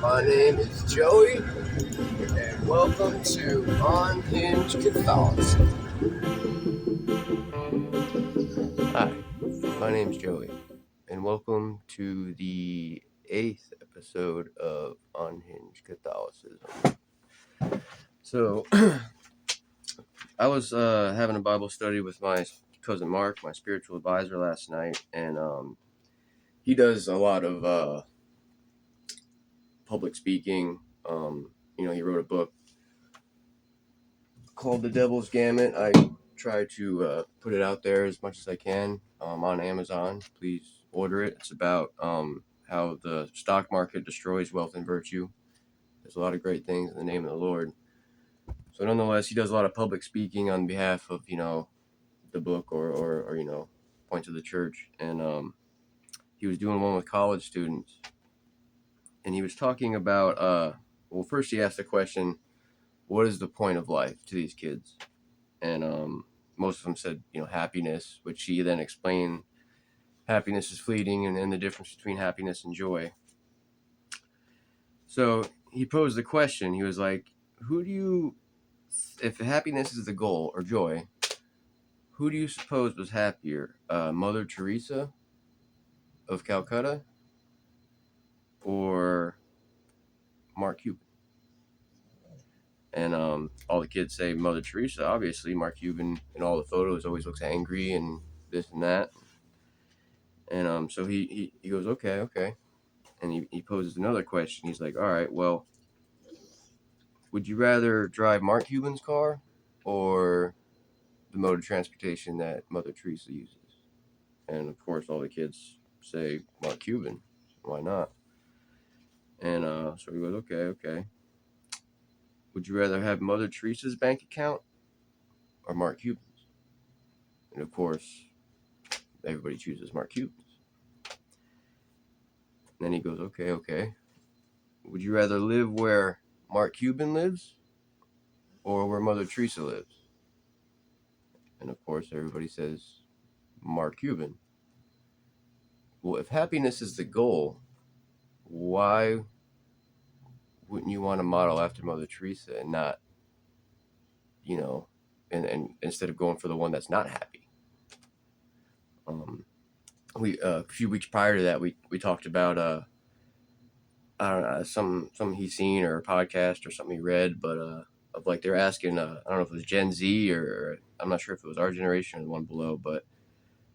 My name is Joey, and welcome to Unhinged Catholicism. Hi, my name's Joey, and welcome to the 8th episode of Unhinged Catholicism. So, I was having a Bible study with my cousin Mark, my spiritual advisor, last night, and he does a lot of public speaking. He wrote a book called The Devil's Gamut. I try to put it out there as much as I can on Amazon. Please order it. It's about how the stock market destroys wealth and virtue. There's a lot of great things in the name of the Lord. So nonetheless, he does a lot of public speaking on behalf of, the book or points of the church. And he was doing one with college students. And he was talking about, first he asked the question, what is the point of life to these kids? And most of them said, happiness, which he then explained happiness is fleeting and the difference between happiness and joy. So he posed the question. He was like, if happiness is the goal or joy, who do you suppose was happier? Mother Teresa of Calcutta or Mark Cuban? And all the kids say Mother Teresa, obviously. Mark Cuban in all the photos always looks angry and this and that. And so he goes, okay. And he poses another question. He's like, all right, well, would you rather drive Mark Cuban's car or the mode of transportation that Mother Teresa uses? And of course, all the kids say Mark Cuban. Why not? And so he goes, okay. Would you rather have Mother Teresa's bank account or Mark Cuban's? And of course, everybody chooses Mark Cuban's. And then he goes, okay. Would you rather live where Mark Cuban lives or where Mother Teresa lives? And of course, everybody says Mark Cuban. Well, if happiness is the goal, why wouldn't you want to model after Mother Teresa and not, and instead of going for the one that's not happy? We a few weeks prior to that, we talked about I don't know, something he's seen or a podcast or something he read, but of like they're asking, I don't know if it was Gen Z or I'm not sure if it was our generation or the one below, but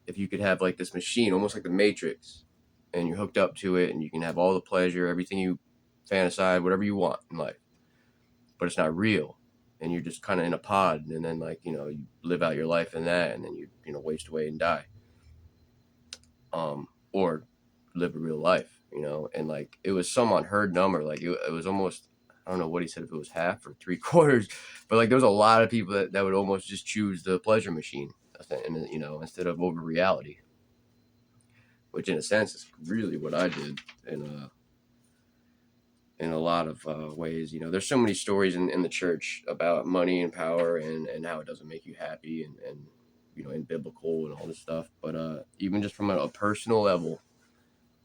if you could have like this machine, almost like the Matrix, and you're hooked up to it, and you can have all the pleasure, everything you fantasize, whatever you want in life, but it's not real, and you're just kind of in a pod, and then you live out your life in that, and then you waste away and die, or live a real life, and like it was some unheard number, like it was almost, I don't know what he said, if it was half or 3/4, but like there was a lot of people that would almost just choose the pleasure machine, and instead of over reality, which in a sense is really what I did in a lot of ways. There's so many stories in the church about money and power and how it doesn't make you happy and in biblical and all this stuff. But even just from a personal level,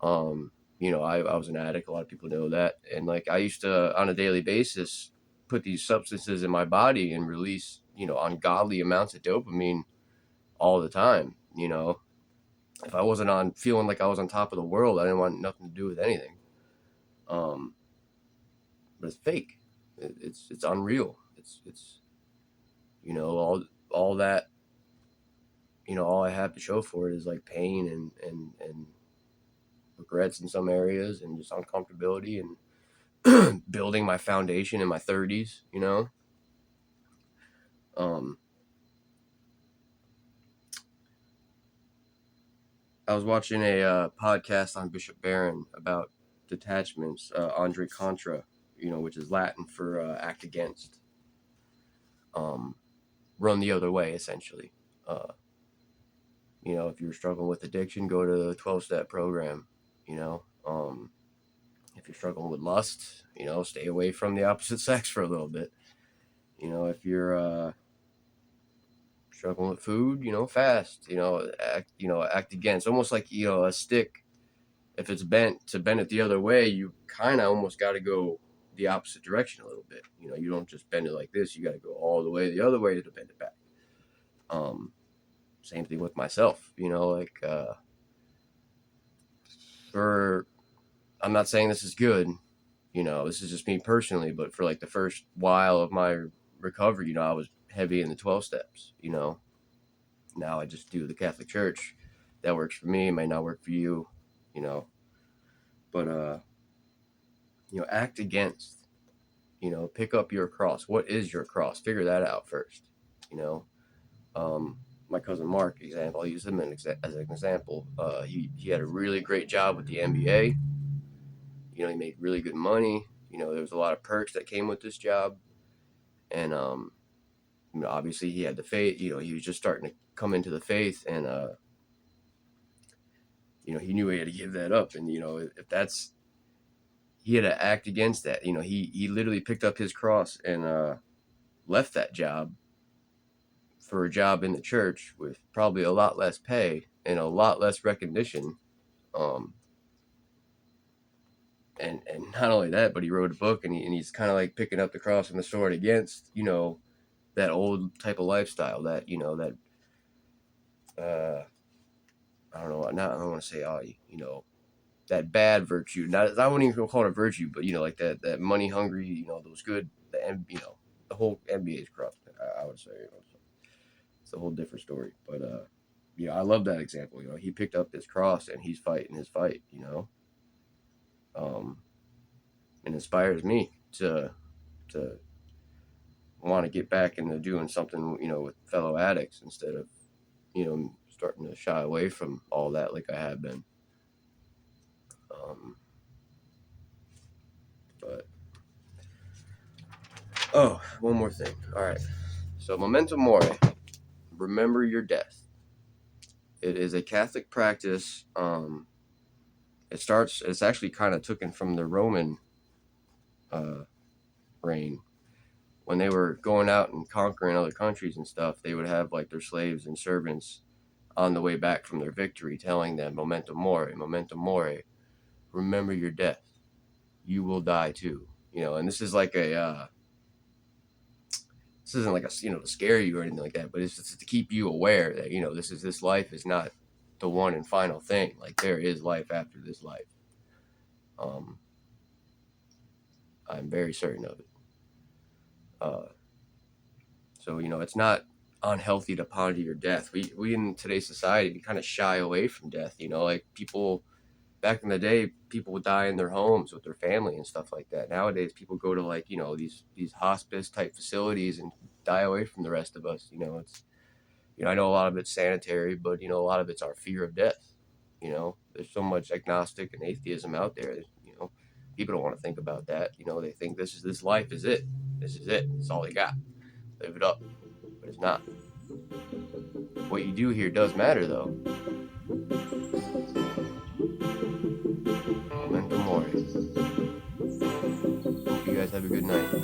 I was an addict. A lot of people know that. And like I used to, on a daily basis, put these substances in my body and release, ungodly amounts of dopamine all the time. If I wasn't on feeling like I was on top of the world, I didn't want nothing to do with anything. But it's fake. It's unreal. It's all that. All I have to show for it is like pain and regrets in some areas and just uncomfortability and building my foundation in my 30s. I was watching a podcast on Bishop Barron about detachments, Andre Contra, which is Latin for act against, run the other way, essentially. If you're struggling with addiction, go to the 12-step program. If you're struggling with lust, stay away from the opposite sex for a little bit. If you're struggling with food, fast. Act against. Almost like a stick if it's bent, to bend it the other way, you kind of almost got to go the opposite direction a little bit. You know, you don't just bend it like this. You got to go all the way the other way to bend it back. Same thing with myself. You know, like for I'm not saying this is good. You know, this is just me personally, but for like the first while of my recovery, you know, I was heavy in the 12 steps. You know, now I just do the Catholic Church. That works for me. It might not work for you. You know, but you know, act against. You know, pick up your cross. What is your cross? Figure that out first. You know, my cousin Mark, example, I'll use him as an example. He had a really great job with the NBA. You know, he made really good money. You know, there was a lot of perks that came with this job, and you know, obviously he had the faith. You know, he was just starting to come into the faith, and you know, he knew he had to give that up. And you know, if that's he had to act against that. You know, he literally picked up his cross and left that job for a job in the church with probably a lot less pay and a lot less recognition. Um, and not only that, but he wrote a book, and he's kind of like picking up the cross and the sword against, you know, that old type of lifestyle, that, you know, that I don't know, not I don't want to say you know, that bad virtue. Not I wouldn't even call it a virtue, but you know, like that money hungry, you know, those good, you know, the whole NBA's cross. I would say, you know, so it's a whole different story. But you know, I love that example. You know, he picked up his cross and he's fighting his fight. You know, it inspires me to want to get back into doing something, you know, with fellow addicts instead of, you know, starting to shy away from all that like I have been. But oh, one more thing. All right. So memento mori, remember your death. It is a Catholic practice. It's actually kind of taken from the Roman uh, reign. When they were going out and conquering other countries and stuff, they would have like their slaves and servants on the way back from their victory telling them, memento mori, remember your death. You will die too. You know, and this is like this isn't like a, you know, to scare you or anything like that, but it's just to keep you aware that, you know, this life is not the one and final thing. Like there is life after this life. Um, I'm very certain of it. So, you know, it's not unhealthy to ponder your death. We in today's society, we kind of shy away from death. You know, like people back in the day, people would die in their homes with their family and stuff like that. Nowadays, people go to like, you know, these hospice type facilities and die away from the rest of us. You know, it's, you know, I know a lot of it's sanitary, but you know, a lot of it's our fear of death. You know, there's so much agnostic and atheism out there. You know, people don't want to think about that. You know, they think this life is it. This is it. It's all they got. Live it up, but it's not. What you do here does matter, though. Memento mori. Hope you guys have a good night.